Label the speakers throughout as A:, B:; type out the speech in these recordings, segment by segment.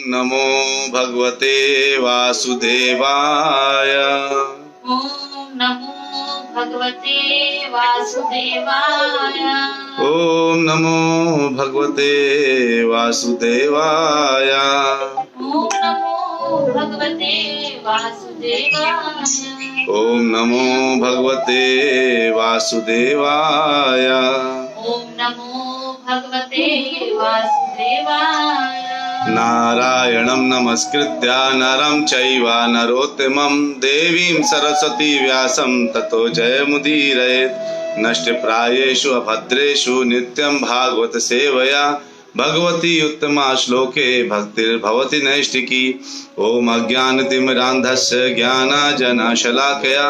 A: नमो भगवते वासुदेवाय।
B: ओम नमो भगवते वासुदेवाय।
A: ओम नमो भगवते वासुदेवाय।
B: ओम नमो भगवते वासुदेवाय।
A: ओम नमो भगवते वासुदेवाय।
B: ओम नमो भगवते वासुदेवाय।
A: नारायणं नमस्कृत्य नरं चैव नरोत्तमं देवीं सरस्वती व्यासं ततो जयमुदीरयेत्। नष्टप्रायेषु अभद्रेषु नित्यं भागवत सेवया भगवती उत्तमा श्लोके भक्तिर्भवति नैष्टिकी। ॐ अज्ञानतिमिरान्धस्य ज्ञानाञ्जनशलाकया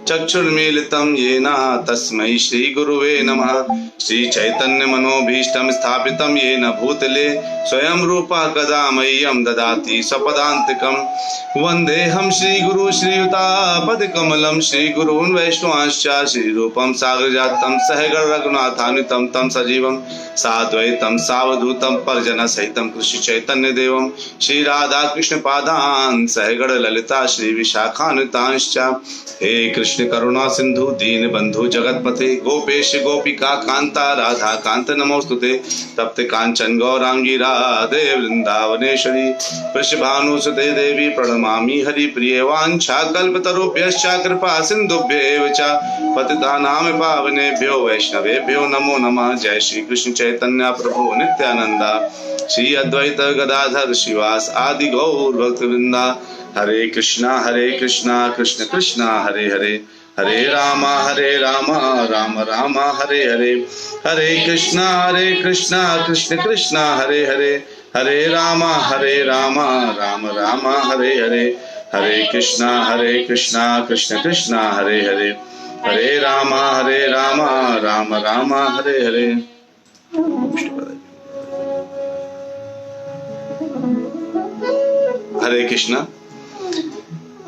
A: चक्षुर्मीलितं येन तस्मै श्रीगुरुवे नमः। श्रीचैतन्यमनोभीष्टं स्थापितं येन भूतले स्वयं रूपा कदा मह्यं ददाति स्वपदान्तिकं। वन्देऽहं श्रीगुरु श्रीयुतापदकमलं श्रीगुरून् वैष्णवांश्च श्रीरूपं सागरजातं सहगण रघुनाथान्वितं तं सजीवं साद्वैतं सावधूतं परिजनसहितं कृष्ण चैतन्यदेवं श्रीराधाकृष्णपादान् सहगण ललिता श्रीविशाखान्वितांश्च। हे कृष्ण करुणा सिंधु दीनबंधु जगतपते गोपेश गोपिका कांता राधा कांत नमोस्तुते। तप्त कांचन गौरांगी राधे वृंदावनेश्वरी वृषभानुसुते देवी प्रणमामि हरिप्रिये। वाञ्छाकल्पतरुभ्यश्च कृपा सिन्धुभ्येव च पतितानां पावनेभ्यो वैष्णवेभ्यो नमो नमः। जय श्री कृष्ण चैतन्य प्रभु नित्यानंद श्री अद्वैत गदाधर शिवास आदि गौर भक्तवृंदा। हरे कृष्णा कृष्ण कृष्णा हरे हरे हरे राम राम राम हरे हरे। हरे कृष्णा कृष्ण कृष्णा हरे हरे हरे राम राम राम हरे हरे। हरे कृष्णा कृष्ण कृष्णा हरे हरे हरे राम राम राम हरे हरे। हरे कृष्णा।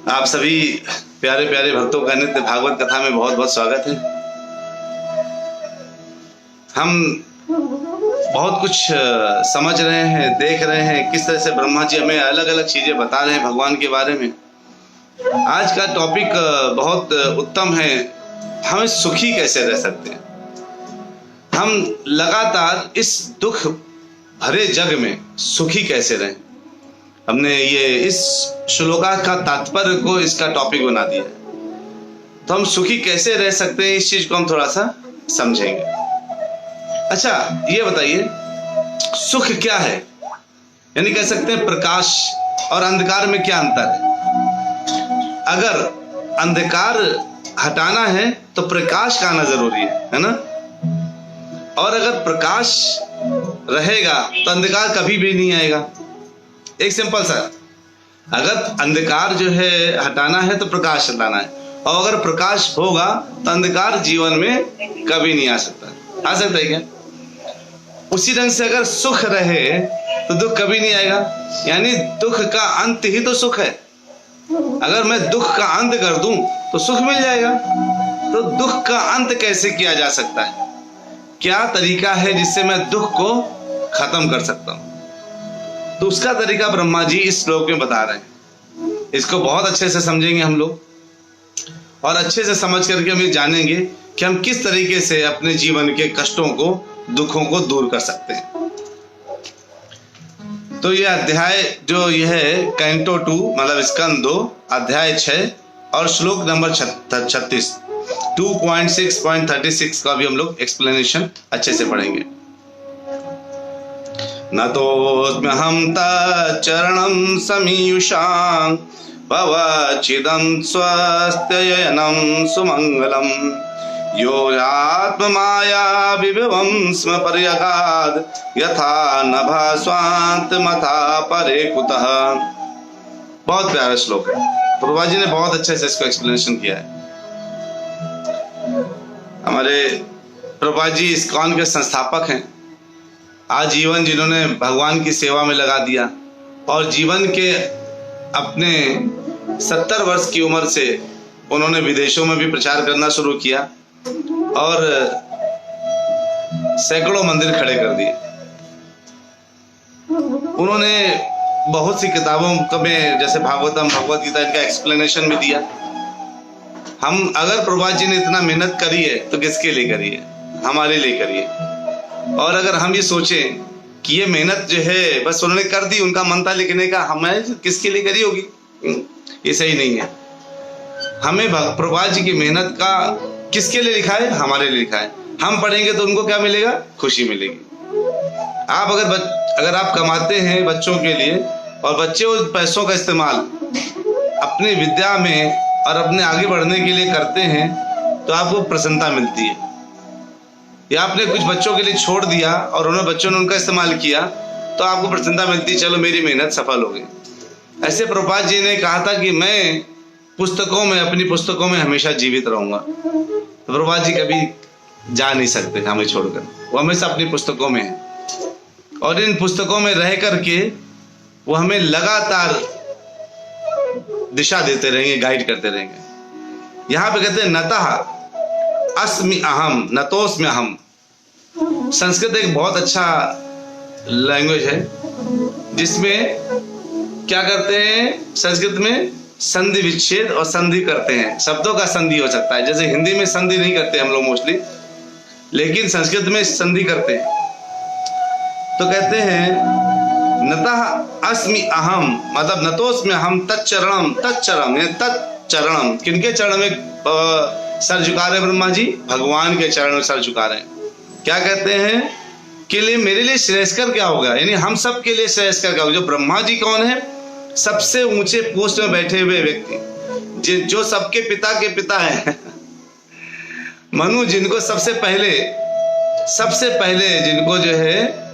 A: आप सभी प्यारे प्यारे भक्तों का नित्य भागवत कथा में बहुत बहुत स्वागत है। हम बहुत कुछ समझ रहे हैं, देख रहे हैं किस तरह से ब्रह्मा जी हमें अलग अलग चीजें बता रहे हैं भगवान के बारे में। आज का टॉपिक बहुत उत्तम है, हम सुखी कैसे रह सकते हैं। हम लगातार इस दुख भरे जग में सुखी कैसे रहें। हमने ये इस श्लोका का तात्पर्य को इसका टॉपिक बना दिया है। तो हम सुखी कैसे रह सकते हैं इस चीज को हम थोड़ा सा समझेंगे। अच्छा ये बताइए सुख क्या है, यानी कह सकते हैं प्रकाश और अंधकार में क्या अंतर है। अगर अंधकार हटाना है तो प्रकाश का आना जरूरी है ना। और अगर प्रकाश रहेगा तो अंधकार कभी भी नहीं आएगा। एक सिंपल सा, अगर अंधकार जो है हटाना है तो प्रकाश हटाना है, और अगर प्रकाश होगा तो अंधकार जीवन में कभी नहीं आ सकता। आ सकता है क्या? उसी ढंग से अगर सुख रहे तो दुख कभी नहीं आएगा, यानी दुख का अंत ही तो सुख है। अगर मैं दुख का अंत कर दूं तो सुख मिल जाएगा। तो दुख का अंत कैसे किया जा सकता है, क्या तरीका है जिससे मैं दुख को खत्म कर सकता हूं, तो उसका तरीका ब्रह्मा जी इस श्लोक में बता रहे हैं। इसको बहुत अच्छे से समझेंगे हम लोग, और अच्छे से समझ करके हम ये जानेंगे कि हम किस तरीके से अपने जीवन के कष्टों को, दुखों को दूर कर सकते हैं। तो ये अध्याय जो ये है कैंटो 2 मतलब स्कंद 2 अध्याय 6 और श्लोक नंबर 36 2.6.36 का भी हम लोग एक्सप्लेनेशन अच्छे से पढ़ेंगे। नतोऽस्म्यहं तच्चरणं समीयुषां भवच्छिदं स्वस्त्ययनं सुमङ्गलं। यो आत्ममाया विभवं स्म पर्यगाद् यथा नभः स्वान्तमथा परे कुतः। बहुत प्यारा श्लोक है, प्रभा जी ने बहुत अच्छे से इसको एक्सप्लेनेशन किया है। हमारे प्रभा जी इस्कॉन के संस्थापक हैं। आजीवन जिन्होंने भगवान की सेवा में लगा दिया, और जीवन के अपने 70 वर्ष की उम्र से उन्होंने विदेशों में भी प्रचार करना शुरू किया और सैकड़ों मंदिर खड़े कर दिए। उन्होंने बहुत सी किताबों में जैसे भागवतम, भगवत गीता, इनका एक्सप्लेनेशन भी दिया। हम अगर प्रभुपाद जी ने इतना मेहनत करी है तो किसके लिए करी है? हमारे लिए करी है। और अगर हम ये सोचें कि ये मेहनत जो है बस उन्होंने कर दी, उनका मन था लिखने का, हमें किसके लिए करी होगी? ये सही नहीं है। हमें प्रभुपाद जी की मेहनत का किसके लिए लिखा है? हमारे लिए लिखा है। हम पढ़ेंगे तो उनको क्या मिलेगा? खुशी मिलेगी। आप अगर आप कमाते हैं बच्चों के लिए और बच्चे उस पैसों का इस्तेमाल अपनी विद्या में और अपने आगे बढ़ने के लिए करते हैं तो आपको प्रसन्नता मिलती है। या आपने कुछ बच्चों के लिए छोड़ दिया और बच्चों ने उनका इस्तेमाल किया तो आपको प्रसन्नता मिलती है, चलो मेरी मेहनत सफल हो गई। ऐसे प्रभुपाद जी ने कहा था कि मैं अपनी पुस्तकों में हमेशा जीवित रहूंगा। तो प्रभुपाद जी कभी जा नहीं सकते हमें छोड़कर, वो हमेशा अपनी पुस्तकों में है और इन पुस्तकों में रह करके वो हमें लगातार दिशा देते रहेंगे, गाइड करते रहेंगे। यहाँ पे कहते हैं नतः अस्मि अहम नतोस्मि अहम। संस्कृत एक बहुत अच्छा लैंग्वेज है जिसमें क्या करते हैं, संस्कृत में संधि विच्छेद और संधि करते हैं। शब्दों का संधि हो सकता है, जैसे हिंदी में संधि नहीं करते हम लोग मोस्टली, लेकिन संस्कृत में संधि करते हैं। तो कहते हैं नतः अस्मि अहम, मतलब नतोस्मि अहम तच्चरणम, तच्चरणम यानी तच्चरणम। किनके चरण में सर झुका रहे ब्रह्मा जी? भगवान के चरण में सर झुका रहे हैं। क्या कहते हैं कि लिए मेरे लिए श्रेयस्कर क्या होगा, यानी हम सब के लिए श्रेयस्कर क्या होगा? जो ब्रह्मा जी कौन है? सबसे ऊंचे पोस्ट में बैठे हुए व्यक्ति, जो सबके पिता के पिता है मनु, जिनको सबसे पहले जिनको जो है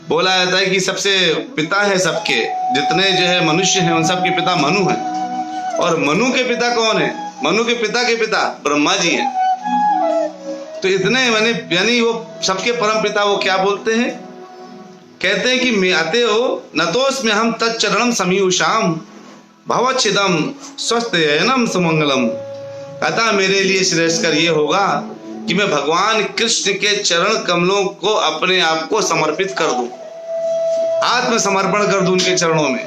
A: बोला जाता है कि सबसे पिता है सबके, जितने जो है मनुष्य हैं उन सबके पिता मनु हैं। और मनु के पिता कौन है? मनु के पिता ब्रह्मा जी हैं। तो इतने यानी वो सबके परम पिता वो क्या बोलते हैं? कहते हैं कि मैं आते हो नतोस्मि हम तच्चरणम समीयुषाम भवच्छिदम स्वस्थयनम सुमंगलम। कहता मेरे लिए श्रेष्ठकर ये होगा कि मैं भगवान कृष्ण के चरण कमलों को अपने आप को समर्पित कर दूं, आत्मसमर्पण कर दूं उनके चरणों में।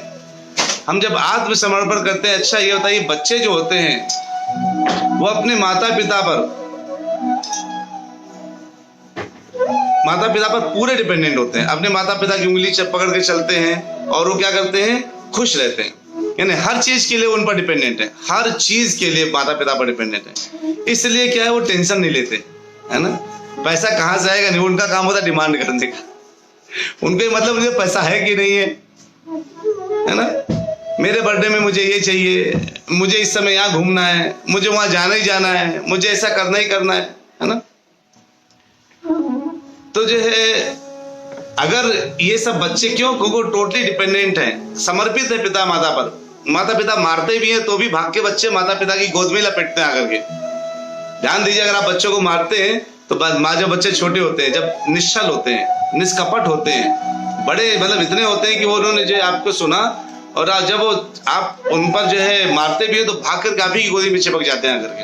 A: हम जब आत्मसमर्पण करते हैं, अच्छा ये होता है, ये बच्चे जो होते हैं वो अपने माता पिता पर पूरे डिपेंडेंट होते हैं। अपने माता पिता की उंगली पकड़ के चलते हैं और वो क्या करते हैं? खुश रहते हैं। यानी हर चीज के लिए उन पर डिपेंडेंट है, हर चीज के लिए माता पिता पर डिपेंडेंट है। इसलिए क्या है, वो टेंशन नहीं लेते, है ना। पैसा कहाँ से आएगा नहीं, उनका काम होता है डिमांड करने का। उनको मतलब मुझे पैसा है कि नहीं है ना। मेरे बर्थडे में मुझे ये चाहिए, मुझे इस समय यहाँ घूमना है, मुझे वहां जाना ही जाना है, मुझे ऐसा करना ही करना है ना। तो जो है अगर ये सब बच्चे क्यों, क्योंकि टोटली डिपेंडेंट हैं, समर्पित है पिता माता पर। माता पिता मारते भी हैं तो भी भाग के बच्चे माता पिता की गोद में लपेटते हैं आकर के। ध्यान दीजिए, अगर आप बच्चों को मारते हैं तो जब बच्चे छोटे होते हैं, जब निश्चल होते हैं, निष्कपट होते हैं, बड़े मतलब इतने होते हैं कि वो उन्होंने जो आपको सुना और जब वो आप उन पर जो है मारते भी है तो भाग कर आप ही की गोदी में चिपक जाते हैं आकर के।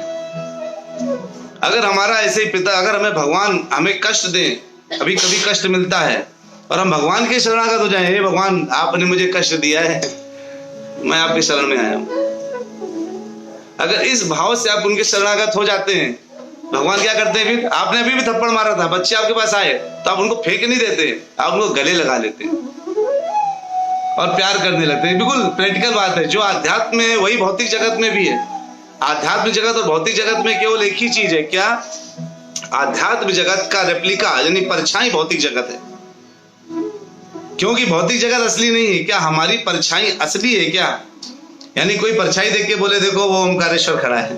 A: अगर हमारा ऐसे ही पिता, अगर हमें भगवान हमें कष्ट दें, कभी कभी कष्ट मिलता है और हम भगवान के शरणागत हो जाए, हे भगवान आपने मुझे कष्ट दिया है, मैं आपके शरण में आया हूं। अगर इस भाव से आप उनके शरणागत हो जाते हैं, भगवान क्या करते हैं फिर? आपने अभी भी थप्पड़ मारा था, बच्चे आपके पास आए तो आप उनको फेंक नहीं देते, आप उनको गले लगा लेते हैं और प्यार करने लगते हैं। बिल्कुल प्रैक्टिकल बात है। जो आध्यात्म में वही भौतिक जगत में भी है। आध्यात्मिक जगत और भौतिक जगत में केवल एक ही चीज है, क्या? आध्यात्म जगत का रेप्लिका यानी परछाई भौतिक जगत है। क्योंकि भौतिक जगत असली नहीं है। क्या हमारी परछाई असली है क्या? यानी कोई परछाई देख के बोले देखो वो ओमकारेश्वर खड़ा है।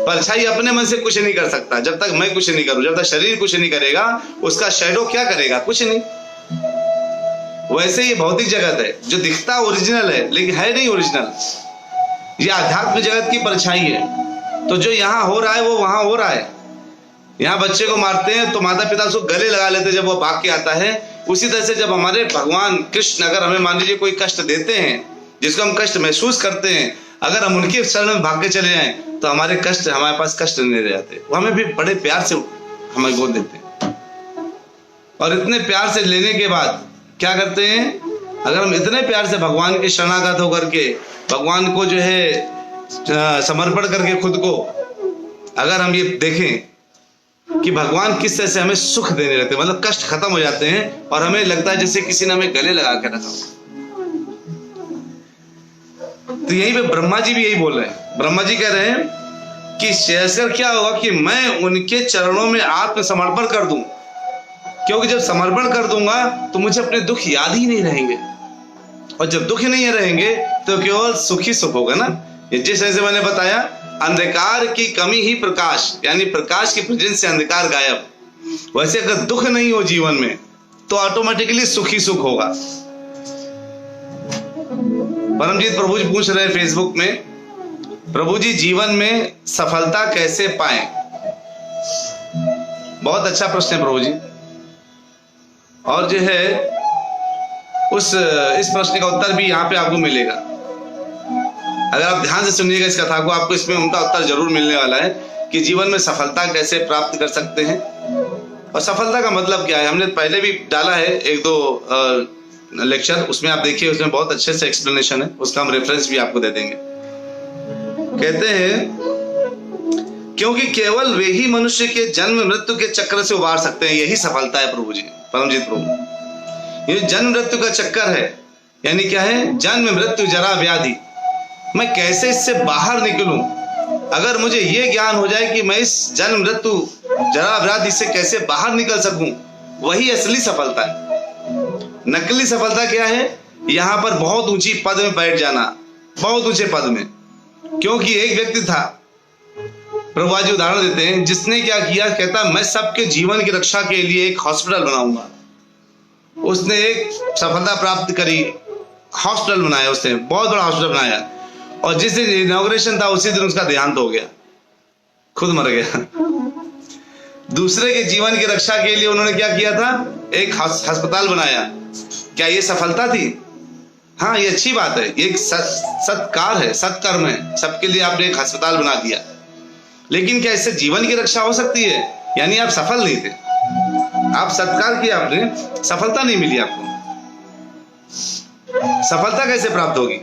A: परछाई अपने मन से कुछ नहीं कर सकता। जब तक मैं कुछ नहीं करूं, जब तक शरीर कुछ नहीं करेगा, उसका शैडो क्या करेगा? कुछ नहीं। वैसे ये भौतिक जगत है, जो दिखता ओरिजिनल है लेकिन है नहीं ओरिजिनल। ये आध्यात्म जगत की परछाई है। तो जो यहाँ हो रहा है वो वहां हो रहा है। यहाँ बच्चे को मारते हैं तो माता पिता उसको गले लगा लेते हैं जब वो भाग के आता है। उसी तरह से जब हमारे भगवान कृष्ण अगर हमें मान लीजिए कोई कष्ट देते हैं, जिसको हम कष्ट महसूस करते हैं, अगर हम उनके शरण में भाग के चले जाएं तो हमारे कष्ट, हमारे पास कष्ट नहीं रह जाते। वो हमें भी बड़े प्यार से हमें गोद देते हैं और इतने प्यार से लेने के बाद क्या करते हैं अगर हम इतने प्यार से भगवान के शरणागत होकर के भगवान को जो है समर्पण करके खुद को, अगर हम ये देखें कि भगवान किस तरह से हमें सुख देने लगते हैं, मतलब कष्ट खत्म हो जाते हैं और हमें लगता है जैसे किसी ने हमें गले लगा के रखा हो। तो यहीं पे ब्रह्मा जी भी यही बोल रहे हैं। ब्रह्मा जी कह रहे हैं कि शेषकर क्या होगा कि मैं उनके चरणों में आत्मसमर्पण कर दूं, क्योंकि जब समर्पण कर दूंगा तो मुझे अपने दुख याद ही नहीं रहेंगे, और जब दुख नहीं रहेंगे तो केवल सुख ही सुख होगा ना। जिस तरह से मैंने बताया, अंधकार की कमी ही प्रकाश, यानी प्रकाश की प्रेजेंस से अंधकार गायब। वैसे अगर दुख नहीं हो जीवन में तो ऑटोमेटिकली सुख ही सुख होगा। परमजीत प्रभु जी पूछ रहे हैं फेसबुक में, प्रभु जी जीवन में सफलता कैसे पाएं? बहुत अच्छा प्रश्न है प्रभु जी। और जो है इस प्रश्न का उत्तर भी यहाँ पे आपको मिलेगा। अगर आप ध्यान से सुनिएगा इस कथा को, आपको इसमें उनका उत्तर जरूर मिलने वाला है कि जीवन में सफलता कैसे प्राप्त कर सकते हैं और सफलता का मतलब क्या है। हमने पहले भी डाला है 1-2 लेक्चर, उसमें आप देखिए, उसमें बहुत अच्छे से एक्सप्लेनेशन है, उसका हम रेफरेंस भी आपको दे देंगे। कहते हैं क्योंकि केवल वे ही मनुष्य के जन्म मृत्यु के चक्र से उबार सकते हैं, यही सफलता है प्रभु जी, परमजीत प्रभु। ये जन्म मृत्यु का चक्कर है, यानी क्या है, जन्म मृत्यु जरा व्याधि, मैं कैसे इससे बाहर निकलूं। अगर मुझे ये ज्ञान हो जाए कि मैं इस जन्म मृत्यु जरा व्याधि से कैसे बाहर निकल सकूं, वही असली सफलता है। नकली सफलता क्या है, यहां पर बहुत ऊंची पद में बैठ जाना, बहुत ऊंचे पद में। क्योंकि एक व्यक्ति था, प्रभु जी उदाहरण देते हैं, जिसने क्या किया, कहता मैं सबके जीवन की रक्षा के लिए एक हॉस्पिटल बनाऊंगा। उसने एक सफलता प्राप्त करी, हॉस्पिटल बनाया, उसने बहुत बड़ा हॉस्पिटल बनाया, और जिस दिन इनॉग्रेशन था उसी दिन उसका देहांत हो गया, खुद मर गया। दूसरे के जीवन की रक्षा के लिए उन्होंने क्या किया था, एक अस्पताल बनाया। क्या ये सफलता थी? हाँ, ये अच्छी बात है, ये एक सत्कार है, सत्कर्म है, सबके लिए आपने एक अस्पताल बना दिया। लेकिन क्या इससे जीवन की रक्षा हो सकती है? यानी आप सफल नहीं थे, आप सत्कार किया आपने, सफलता नहीं मिली आपको। सफलता कैसे प्राप्त होगी?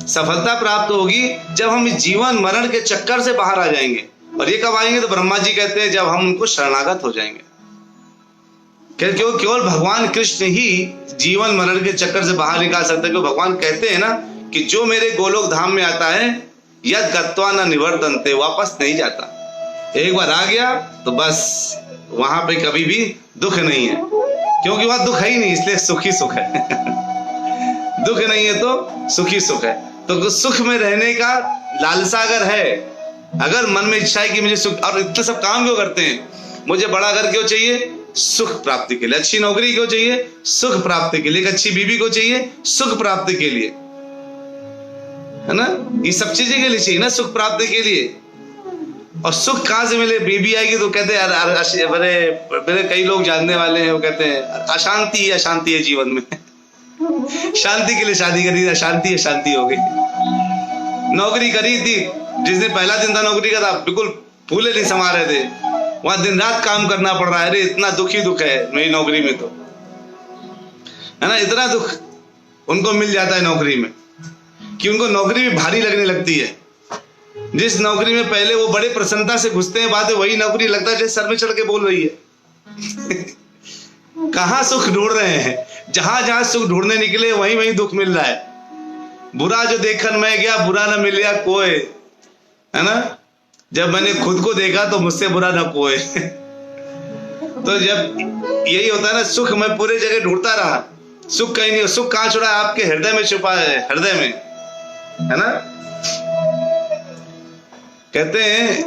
A: सफलता प्राप्त होगी जब हम इस जीवन मरण के चक्कर से बाहर आ जाएंगे। और ये कब आएंगे? तो ब्रह्मा जी कहते हैं जब हम उनको शरणागत हो जाएंगे। क्यों? केवल भगवान कृष्ण ही जीवन मरण के चक्कर से बाहर निकाल सकते हैं। क्योंकि भगवान कहते हैं ना कि जो मेरे गोलोक धाम में आता है, यद गत्वा न निवर्तन्ते, वापस नहीं जाता। एक बार आ गया तो बस वहां पे कभी भी दुख नहीं है, क्योंकि वहां दुख है ही नहीं, इसलिए सुख ही सुख है। दुख नहीं है तो सुख ही सुख है। तो सुख में रहने का लालसा अगर है, अगर मन में इच्छा है कि मुझे सुख, और इतने सब काम क्यों करते हैं, मुझे बड़ा घर क्यों चाहिए? सुख प्राप्ति के लिए। अच्छी नौकरी क्यों चाहिए? सुख प्राप्ति के लिए। एक अच्छी बीवी को चाहिए? सुख प्राप्ति के लिए, है ना। ये सब चीजें के लिए चाहिए ना, सुख प्राप्ति के लिए। और सुख कहां से मिले? बीबी आएगी तो कहते हैं, मेरे कई लोग जानने वाले हैं, वो कहते हैं अशांति है, अशांति है जीवन में। शांति के लिए शादी करी, अशांति है, शांति हो गई। नौकरी करी थी, जिस दिन पहला दिन था नौकरी का, था बिल्कुल फूले नहीं समा रहे थे, वहां दिन रात काम करना पड़ रहा है। अरे इतना दुख ही दुख है मेरी नौकरी में, तो है ना, इतना दुख उनको मिल जाता है नौकरी में कि उनको नौकरी भी भारी लगने लगती है। जिस नौकरी में पहले वो बड़े प्रसन्नता से घुसते हैं, बाद में वही नौकरी लगता है जैसे सर में चढ़ के बोल रही है। कहां सुख ढूंढ रहे हैं? जहां जहां सुख ढूंढने निकले वहीं वहीं दुख मिल रहा है। बुरा जो देखन मैं गया, बुरा न मिलिया कोई, है ना। जब मैंने खुद को देखा तो मुझसे बुरा न कोई। तो जब यही होता है ना, सुख मैं पूरे जगह ढूंढता रहा, सुख कहीं नहीं। सुख कहां छुड़ा? आपके हृदय में छुपा है, हृदय में, है ना। कहते हैं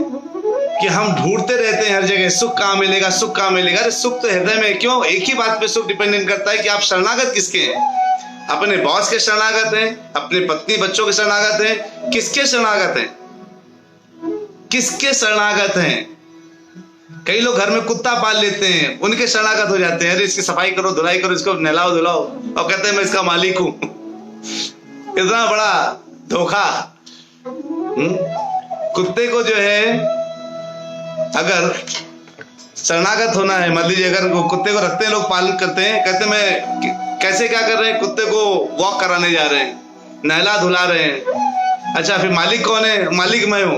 A: कि हम ढूंढते रहते हैं हर जगह, सुख कहां मिलेगा, सुख कहां मिलेगा। अरे सुख तो हृदय में। क्यों? एक ही बात पे सुख डिपेंडेंट करता है कि आप शरणागत किसके हैं। अपने बॉस के शरणागत हैं, अपने पत्नी बच्चों के शरणागत हैं, किसके शरणागत हैं? किसके शरणागत हैं? कई लोग घर में कुत्ता पाल लेते हैं, उनके शरणागत हो जाते हैं। अरे इसकी सफाई करो, धुलाई करो, इसको नहलाओ धुलाओ, और कहते हैं मैं इसका मालिक हूं। इतना बड़ा धोखा। कुत्ते को जो है अगर शरणागत होना है, मान लीजिए अगर कुत्ते को रखते हैं लोग, पालन करते हैं, कहते मैं कैसे क्या कर रहे हैं? कुत्ते को वॉक कराने जा रहे हैं, नहला धुला रहे हैं। अच्छा, फिर मालिक कौन है? मालिक मैं हूं।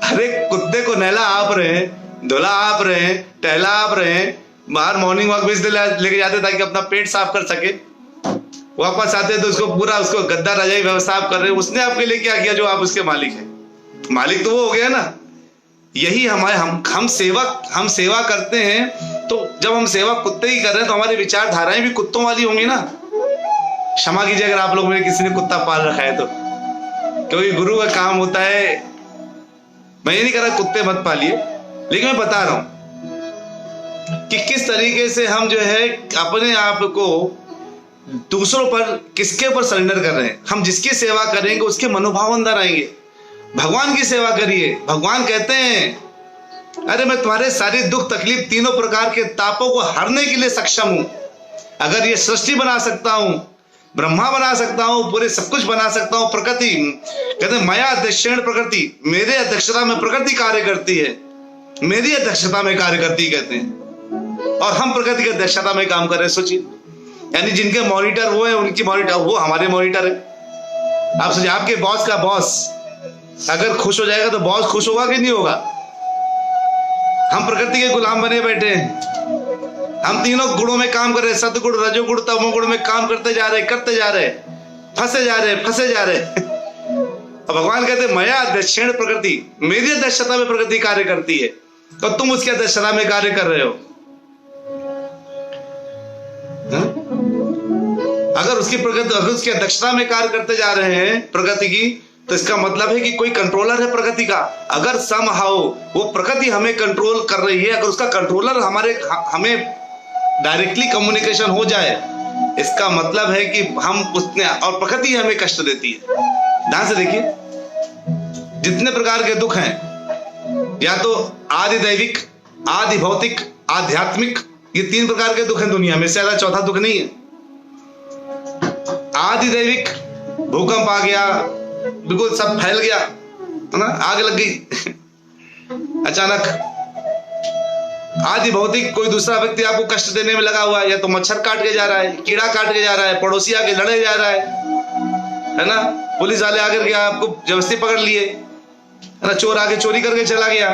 A: अरे कुत्ते को नहला आप रहे हैं, धुला आप रहे हैं, टहला आप रहे हैं, बाहर मॉर्निंग वॉक भी लेके जाते ताकि अपना पेट साफ कर सके। वापस आते तो उसको पूरा उसको गद्दा रजाई व्यवस्था आप कर रहे हैं। उसने आपके लिए क्या किया जो आप उसके मालिक हैं? मालिक तो वो हो गया ना। यही हमारे हम सेवा करते हैं। तो जब हम सेवा कुत्ते की कर रहे हैं तो हमारी विचारधाराएं भी कुत्तों वाली होंगी ना। क्षमा कीजिए अगर आप लोग में किसी ने कुत्ता पाल रखा है तो, क्योंकि गुरु का काम होता है। मैं ये नहीं कह रहा कुत्ते मत पालिए, लेकिन मैं बता रहा हूं कि किस तरीके से हम जो है अपने आप को दूसरों पर किसके ऊपर सरेंडर कर रहे हैं। हम जिसकी सेवा करेंगे उसके मनोभाव अंदर आएंगे। भगवान की सेवा करिए। भगवान कहते हैं अरे मैं तुम्हारे सारी दुख तकलीफ तीनों प्रकार के तापों को हरने के लिए सक्षम हूं। अगर ये सृष्टि बना सकता हूं, ब्रह्मा बना सकता हूं, पूरे सब कुछ बना सकता हूं। प्रकृति कहते हैं मया अध्यक्षेण प्रकृति, मेरे अध्यक्षता में प्रकृति कार्य करती है, मेरी अध्यक्षता में कार्य करती कहते हैं। और हम प्रकृति की अध्यक्षता में काम कर रहे हैं। सोचिए, यानी जिनके मॉनिटर वो है, उनकी मॉनिटर वो हमारे मॉनिटर है। आप सोचिए, आपके बॉस का बॉस अगर खुश हो जाएगा तो बॉस खुश होगा कि नहीं होगा? हम प्रकृति के गुलाम बने बैठे हैं। हम तीनों गुणों में काम कर रहे हैं, सतगुण, रजोगुण, तमोगुण में काम करते जा रहे, फंसे जा रहे। और भगवान कहते हैं मया अध्यक्षेण प्रकृति, मेरी अध्यक्षता में प्रकृति कार्य करती है, तो तुम उसकी अध्यक्षता में कार्य कर रहे हो। अगर उसकी अध्यक्षता में कार्य करते जा रहे हैं प्रकृति की, तो इसका मतलब है कि कोई कंट्रोलर है प्रकृति का। अगर समहाउ वो प्रकृति हमें कंट्रोल कर रही है, अगर उसका कंट्रोलर हमें डायरेक्टली कम्युनिकेशन हो जाए, इसका मतलब है कि हम उसने और प्रकृति हमें कष्ट देती है। ध्यान से देखिए, जितने प्रकार के दुख हैं, या तो आदि दैविक, आदि भौतिक, आध्यात्मिक, ये 3 प्रकार के दुख हैं दुनिया में, इससे ज्यादा चौथा दुख नहीं है। आदि दैविक, भूकंप आ गया, बिल्कुल सब फैल गया है ना, आग लग गई अचानक। आदि भौतिक, कोई दूसरा व्यक्ति आपको कष्ट देने में लगा हुआ है, या तो मच्छर काट के जा रहा है, कीड़ा काट के जा रहा है, पड़ोसी आके लड़े जा रहा है ना, पुलिस वाले आकर के आपको जबरदस्ती पकड़ लिए, है ना, चोर आके चोरी करके चला गया,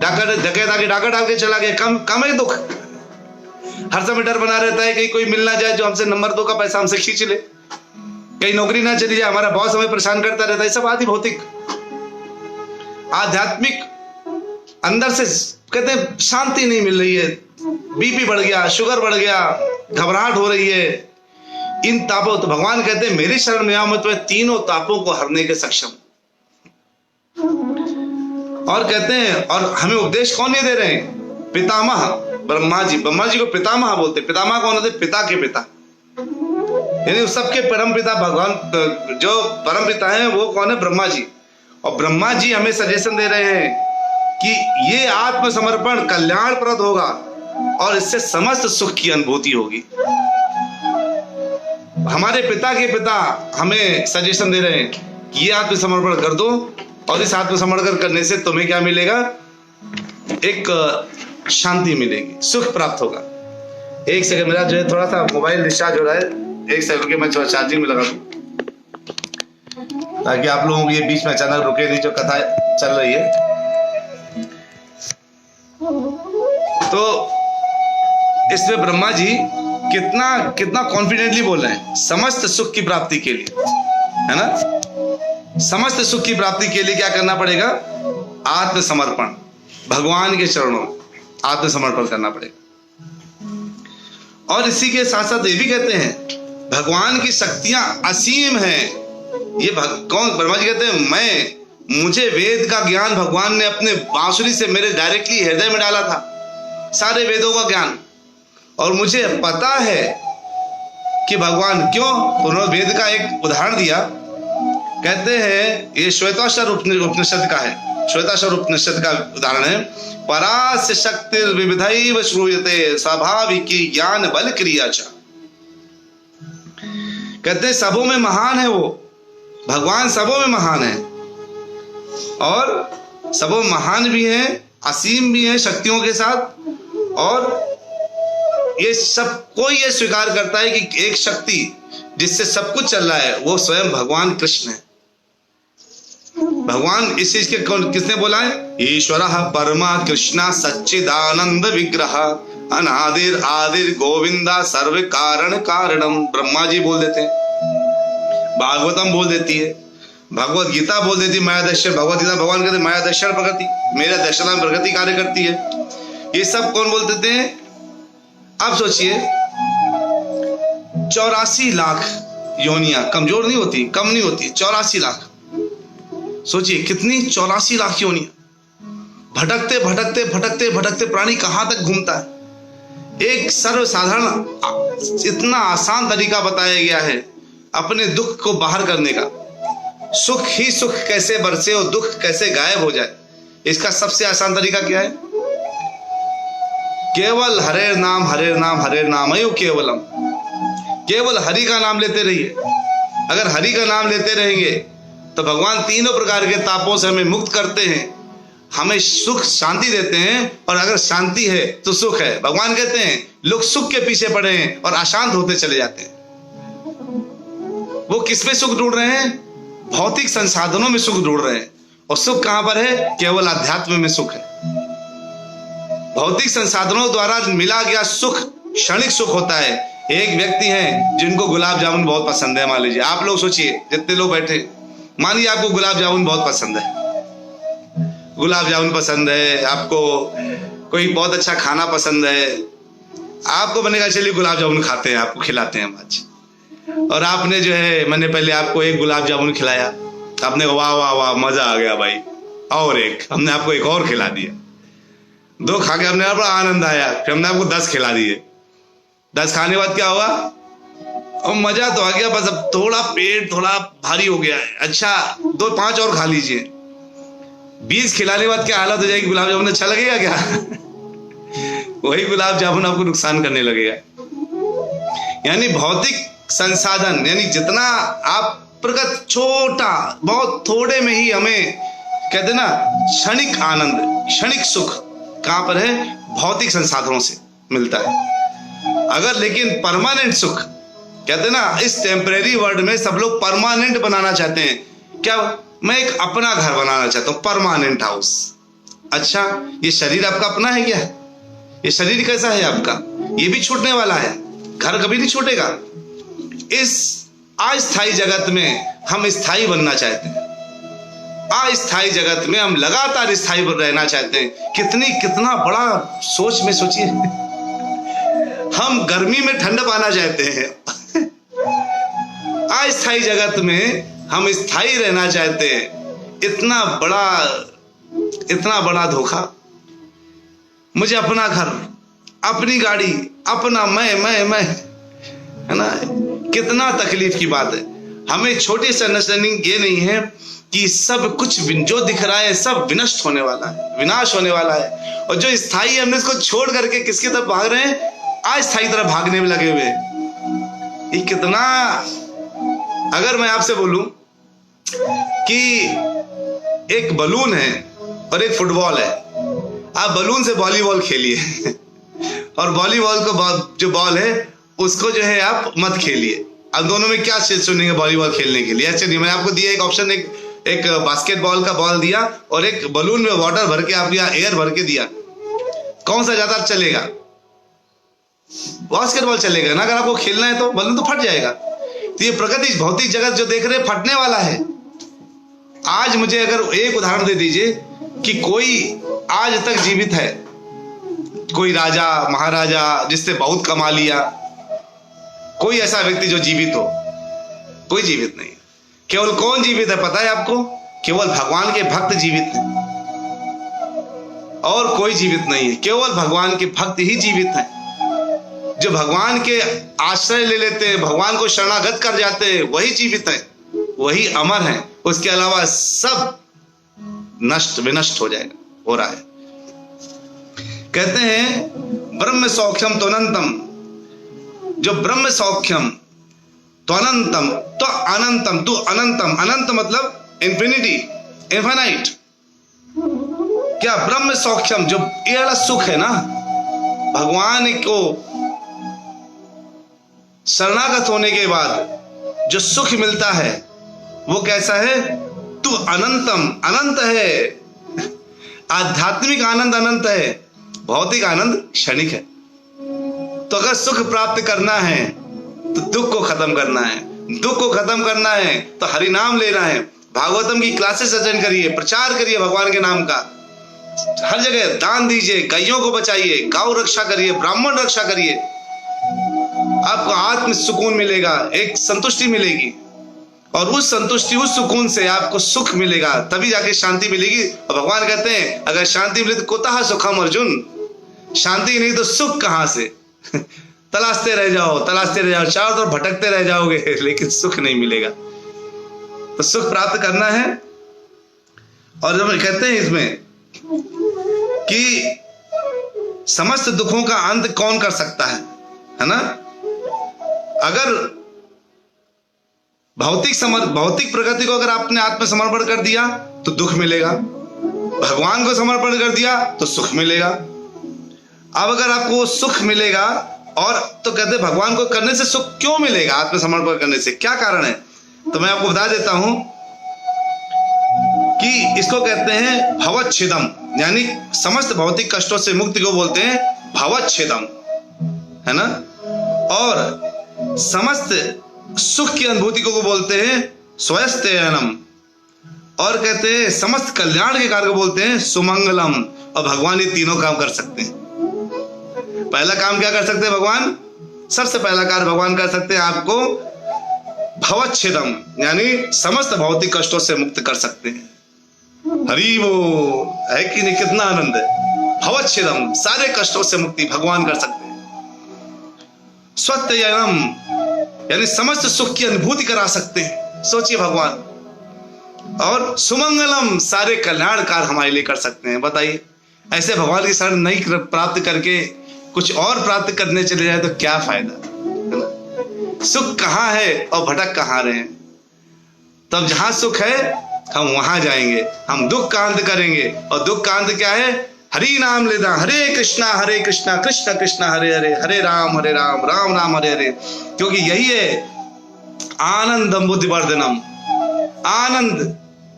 A: डकैत आके डाका डाल के चला गया। कम है दुख। हर समय डर बना रहता है कहीं कोई मिल ना जाए जो हमसे नंबर 2 का पैसा हमसे खींच ले, कहीं नौकरी ना चली जाए, हमारा बॉस हमें परेशान करता रहता है। सब आदि भौतिक। आध्यात्मिक, अंदर से कहते हैं शांति नहीं मिल रही है, बीपी बढ़ गया, शुगर बढ़ गया, घबराहट हो रही है। इन तापों, तो भगवान कहते हैं मेरी शरण में आओ, मैं तुम्हें तीनों तापों को हरने के सक्षम। और कहते हैं, और हमें उपदेश कौन ये दे रहे हैं? पितामह ब्रह्मा जी। ब्रह्मा जी को पितामह बोलते। पितामह कौन होते? पिता के पिता, यानी सबके परम पिता भगवान। जो परम पिता है वो कौन है? ब्रह्मा जी। और ब्रह्मा जी हमें सजेशन दे रहे हैं कि ये आत्मसमर्पण कल्याणप्रद होगा और इससे समस्त सुख की अनुभूति होगी। हमारे पिता के पिता हमें सजेशन दे रहे हैं कि ये आत्मसमर्पण कर दो, और इस आत्मसमर्पण करने से तुम्हें क्या मिलेगा? एक शांति मिलेगी, सुख प्राप्त होगा। एक सेकंड, मेरा जो है थोड़ा सा मोबाइल डिस्चार्ज हो रहा है, एक सेकंड के मैं चार्जिंग में लगा दूं, ताकि आप लोगों को ये बीच में अचानक रुके नहीं जो कथा चल रही है। तो इसमें ब्रह्मा जी कितना कॉन्फिडेंटली बोल रहे हैं, समस्त सुख की प्राप्ति के लिए, है ना। समस्त सुख की प्राप्ति के लिए क्या करना पड़ेगा? आत्मसमर्पण, भगवान के चरणों में आत्मसमर्पण करना पड़ेगा। और इसी के साथ साथ ये भी कहते हैं भगवान की शक्तियां असीम हैं। ये कौन? ब्रह्मा जी कहते हैं मुझे वेद का ज्ञान भगवान ने अपने बांसुरी से मेरे डायरेक्टली हृदय में डाला था, सारे वेदों का ज्ञान। और मुझे पता है कि भगवान क्यों। उन्होंने वेद का एक उदाहरण दिया, कहते हैं ये श्वेताश्वर उपनिषद का है, श्वेताश्वर उपनिषद का उदाहरण है। परास्य शक्ति विविधैव श्रूयते स्वाभाविकी ज्ञान बल क्रिया च। कहते हैं सबों में महान है वो भगवान, सबों में महान है, और सबों महान भी है, असीम भी है शक्तियों के साथ। और ये सब कोई ये स्वीकार करता है कि एक शक्ति जिससे सब कुछ चल रहा है वो स्वयं भगवान कृष्ण है। भगवान इस चीज के किसने बोला है? ईश्वर परमा कृष्णा सच्चिदानंद विग्रह अनादिर आदिर गोविंदा सर्व कारण कारणम। ब्रह्मा जी बोल देते हैं, भागवतम बोल देती है, भगवत गीता बोल देती है, माया दर्शन। भगवत गीता भगवान कहते माया दर्शन प्रगति, मेरा दर्शन में प्रगति कार्य करती है। ये सब कौन बोल देते हैं? अब सोचिए 84 लाख योनियां कमजोर नहीं होती, कम नहीं होती, 84 लाख। सोचिए कितनी 84 लाख योनियां। भटकते भटकते भटकते भटकते प्राणी कहां तक घूमता है। एक सर्वसाधारण इतना आसान तरीका बताया गया है अपने दुख को बाहर करने का। सुख ही सुख कैसे बरसे और दुख कैसे गायब हो जाए, इसका सबसे आसान तरीका क्या है? केवल हरे नाम हरे नाम हरे नाम अयो केवलम। केवल हरि का नाम लेते रहिए। अगर हरि का नाम लेते रहेंगे तो भगवान तीनों प्रकार के तापों से हमें मुक्त करते हैं, हमें सुख शांति देते हैं, और अगर शांति है तो सुख है। भगवान कहते हैं लोग सुख के पीछे पड़े हैं और अशांत होते चले जाते हैं। वो किसमें सुख ढूंढ रहे हैं? भौतिक संसाधनों में सुख ढूंढ रहे हैं। और सुख कहां पर है? केवल अध्यात्म में सुख है। भौतिक संसाधनों द्वारा मिला गया सुख क्षणिक सुख होता है। एक व्यक्ति है जिनको गुलाब जामुन बहुत पसंद है, मान लीजिए आप लोग सोचिए जितने लोग बैठे, मानिए आपको गुलाब जामुन बहुत पसंद है, गुलाब जामुन पसंद है, आपको कोई बहुत अच्छा खाना पसंद है, आपको बनेगा चलिए गुलाब जामुन खाते हैं, आपको खिलाते हैं आज। और आपने जो है मैंने पहले आपको एक गुलाब जामुन खिलाया, आपने वाह वाह वाह मजा आ गया भाई, और एक हमने आपको एक और खिला दिया। 2 खा के हमने बड़ा आनंद आया, फिर हमने आपको 10 खिला दिए। 10 खाने के बाद क्या हुआ? और मजा तो आ गया, बस अब थोड़ा पेट थोड़ा भारी हो गया है, अच्छा 2-5 और खा लीजिए। 20 खिलाने के बाद क्या हालत हो जाएगी? गुलाब जामुन अच्छा लगेगा क्या? वही गुलाब जामुन आपको नुकसान करने लगेगा। यानी भौतिक संसाधन, यानी जितना आप प्रगत छोटा, बहुत थोड़े में ही हमें कहते ना क्षणिक आनंद, क्षणिक सुख कहां पर है? भौतिक संसाधनों से मिलता है। अगर लेकिन परमानेंट सुख, कहते ना इस टेम्परेरी वर्ल्ड में सब लोग परमानेंट बनाना चाहते हैं। क्या? मैं एक अपना घर बनाना चाहता हूं, परमानेंट हाउस। अच्छा, ये शरीर आपका अपना है क्या? ये शरीर कैसा है आपका? ये भी छूटने वाला है, घर कभी नहीं छूटेगा। इस अस्थायी जगत में हम स्थायी बनना चाहते हैं। अस्थायी जगत में हम लगातार स्थायी रहना चाहते हैं। कितना बड़ा सोच में सोचिए, हम गर्मी में ठंड पाना चाहते हैं, अस्थायी जगत में हम स्थायी रहना चाहते हैं। इतना बड़ा धोखा। मुझे अपना घर, अपनी गाड़ी, अपना मैं है ना, कितना तकलीफ की बात है। हमें छोटी सी अंडरस्टैंडिंग ये नहीं है कि सब कुछ जो दिख रहा है सब विनष्ट होने वाला है, विनाश होने वाला है। और जो स्थायी है हमने इसको छोड़ करके किसकी तरफ भाग रहे हैं? अस्थायी तरफ भागने में लगे हुए। ये कितना, अगर मैं आपसे बोलूं कि एक बलून है और एक फुटबॉल है, आप बलून से वॉलीबॉल खेलिए और वॉलीबॉल को जो बॉल है उसको जो है आप मत खेलिए। अब दोनों में क्या चुनेंगे वॉलीबॉल खेलने के लिए? अच्छा नहीं, मैंने आपको दिया एक ऑप्शन, एक बास्केटबॉल का बॉल दिया और एक बलून में वाटर भर के आप एयर भर के दिया, कौन सा ज्यादा चलेगा? बास्केटबॉल चलेगा ना। अगर आपको खेलना है तो बलून तो फट जाएगा। तो ये प्रगति भौतिक जगत जो देख रहे हैं फटने वाला है। आज मुझे अगर एक उदाहरण दे दीजिए कि कोई आज तक जीवित है, कोई राजा महाराजा जिसने बहुत कमा लिया, कोई ऐसा व्यक्ति जो जीवित हो? कोई जीवित नहीं। केवल कौन जीवित है पता है आपको? केवल भगवान के भक्त जीवित हैं, और कोई जीवित नहीं है। केवल भगवान के भक्त ही जीवित हैं। जो भगवान के आश्रय ले लेते हैं, भगवान को शरणागत कर जाते हैं, वही जीवित हैं, वही अमर हैं। उसके अलावा सब नष्ट विनष्ट हो जाएगा, हो रहा है। कहते हैं ब्रह्म सौख्यम त्वनंतम, जो ब्रह्म सौख्यम त्वनंतम तो अनंतम, तो अनंतम, अनंत मतलब इंफिनिटी, इनफाइनाइट। क्या? ब्रह्म सौख्यम, जो ये वाला सुख है ना, भगवान को शरणागत होने के बाद जो सुख मिलता है वो कैसा है? तू अनंतम, अनंत है। आध्यात्मिक आनंद अनंत है, भौतिक आनंद क्षणिक है। तो अगर सुख प्राप्त करना है तो दुख को खत्म करना है, दुख को खत्म करना है तो हरि नाम लेना है। भागवतम की क्लासेस अटेंड करिए, प्रचार करिए भगवान के नाम का, हर जगह दान दीजिए, गायों को बचाइए, गौ रक्षा करिए, ब्राह्मण रक्षा करिए। आपको आत्म सुकून मिलेगा, एक संतुष्टि मिलेगी, और उस संतुष्टि, उस सुकून से आपको सुख मिलेगा, तभी जाके शांति मिलेगी। और भगवान कहते हैं अगर शांति मिले तो कुतः सुखम अर्जुन, शांति नहीं तो सुख कहां से? तलाशते रह जाओ, तलाशते रह जाओ, चारों तरफ भटकते रह जाओगे, लेकिन सुख नहीं मिलेगा। तो सुख प्राप्त करना है। और जब कहते हैं इसमें कि समस्त दुखों का अंत कौन कर सकता है ना? अगर भौतिक प्रगति को अगर आपने आत्मसमर्पण कर दिया तो दुख मिलेगा, भगवान को समर्पण कर दिया तो सुख मिलेगा। अब अगर आपको सुख मिलेगा, और तो कहते भगवान को करने से सुख क्यों मिलेगा? आत्मसमर्पण करने से क्या कारण है? तो मैं आपको बता देता हूं कि इसको कहते हैं भवच्छेदम, यानी समस्त भौतिक कष्टों से मुक्ति को बोलते हैं भवच्छेदम, है ना? और समस्त सुख की अनुभूति को बोलते हैं स्वयस्तेयनम, और कहते हैं समस्त कल्याण के कार्य को बोलते हैं सुमंगलम। और भगवान ये तीनों काम कर सकते हैं। पहला काम क्या कर सकते हैं भगवान? सबसे पहला कार्य भगवान कर सकते हैं आपको भवच्छेदम, यानी समस्त भौतिक कष्टों से मुक्त कर सकते हैं। हरि वो है कि नहीं? कितना आनंद है। भवच्छेदम, सारे कष्टों से मुक्ति भगवान कर सकते हैं। स्वत्ययनम, यानी समस्त सुख की अनुभूति करा सकते हैं, सोचिए भगवान। और सुमंगलम, सारे कल्याण कार्य हमारे लिए कर सकते हैं। बताइए, ऐसे भगवान की शरण नहीं प्राप्त करके कुछ और प्राप्त करने चले जाए तो क्या फायदा? सुख कहाँ है और भटक कहाँ रहे? तब जहां सुख है हम वहां जाएंगे, हम दुख का अंत करेंगे। और दुख का अंत क्या है? हरि नाम लेना, हरे कृष्णा कृष्ण कृष्ण हरे हरे, हरे राम राम राम हरे हरे। क्योंकि यही है आनंद अम्बुधिवर्धनम, आनंद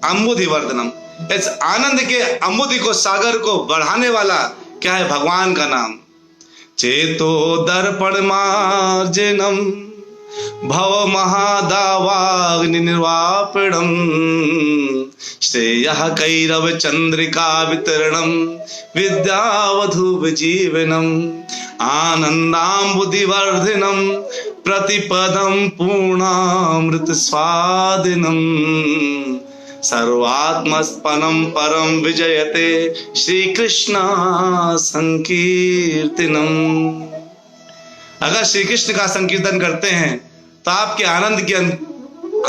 A: अम्बुधिवर्धनम। इस आनंद के अम्बुधि को, सागर को बढ़ाने वाला क्या है? भगवान का नाम। चेतो दर्पण मार्जनम भव महादावाग्नि निर्वापणम श्रेयः कैरव चंद्रिका वितरणम विद्यावधु जीवनम आनंदाम्बुधिवर्धनम प्रतिपदम पूर्णामृत स्वादिनम सर्वात्मस्पनम परम विजयते श्री कृष्ण संकीर्तनम। अगर श्री कृष्ण का संकीर्तन करते हैं तो आपके आनंद के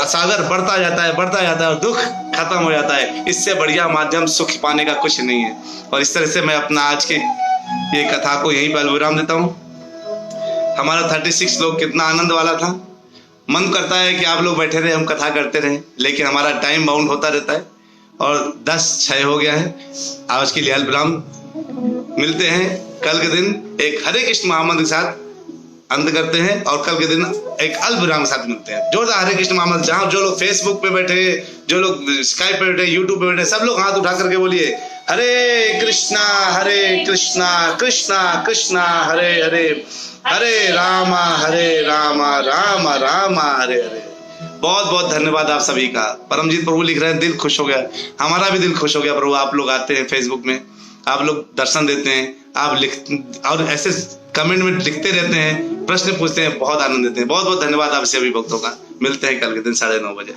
A: सागर बढ़ता जाता है, बढ़ता जाता है, और दुख खत्म हो जाता है। इससे बढ़िया माध्यम सुख पाने का कुछ नहीं है। और इस तरह से मैं अपना आज के ये कथा को यहीं पर विराम देता हूँ। हमारा 36 लोग कितना आनंद वाला था। मन करता है कि आप लोग बैठे रहे, हम कथा करते रहे, लेकिन हमारा टाइम बाउंड होता रहता है और 10:06 हो गया है। आज के लिए अल्पविराम, मिलते हैं कल के दिन एक हरे कृष्ण महामंत्र के साथ अंत करते हैं, और कल के दिन एक अल्पविराम के साथ मिलते हैं। जोरदार हरे कृष्ण महामंत्र। जहां जो लोग फेसबुक पे बैठे, जो लोग स्काइप पे बैठे, यूट्यूब पे बैठे, सब लोग हाथ उठा करके बोलिए हरे कृष्णा कृष्णा कृष्णा हरे हरे, हरे रामा राम राम हरे हरे। बहुत बहुत धन्यवाद आप सभी का। परमजीत प्रभु लिख रहे हैं दिल खुश हो गया, हमारा भी दिल खुश हो गया प्रभु। आप लोग आते हैं फेसबुक में, आप लोग दर्शन देते हैं, आप और ऐसे कमेंट में लिखते रहते हैं, प्रश्न पूछते हैं, बहुत आनंद देते हैं। बहुत बहुत धन्यवाद आप सभी भक्तों का। मिलते हैं कल के दिन 9:30 बजे।